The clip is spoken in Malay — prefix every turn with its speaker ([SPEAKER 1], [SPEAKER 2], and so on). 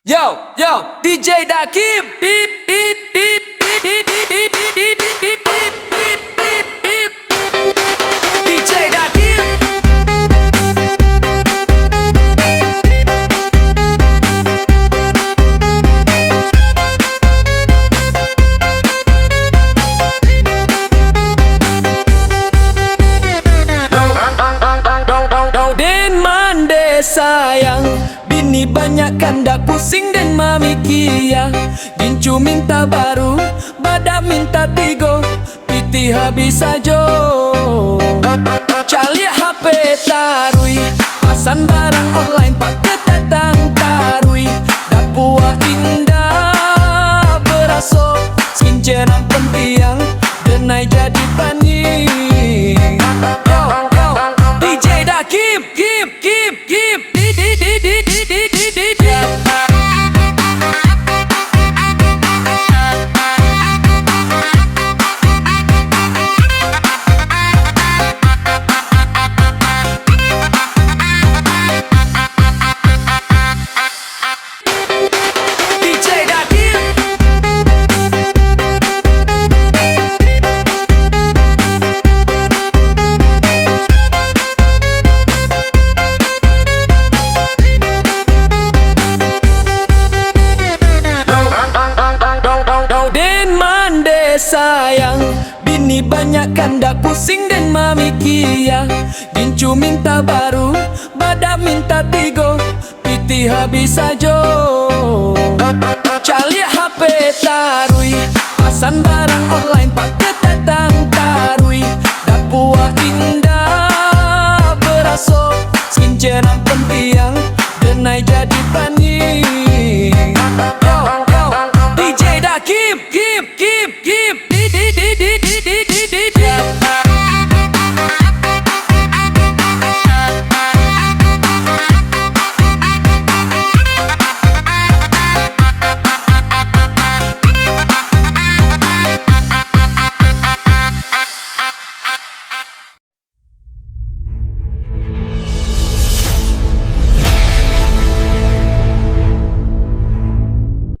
[SPEAKER 1] Yo, yo, DJ Dakim. DJ Dakim. Den mande sayang, bini banyak kan dak pusing dan mamikia. Gincu minta baru, badak minta tigo, piti habis ajo. Cali HP tarui, pasan barang online pakai tetang tarui. Dak buah indah beraso, skincare pentiang, denai jadi panik. DJ Dakim, Kim. DJ Dakim. Den mande sayang, bini banyak kan dak pusing dan mamikia. Gincu minta baru, badak minta tigo, piti habis ajo. Cali HP tarui, pasan barang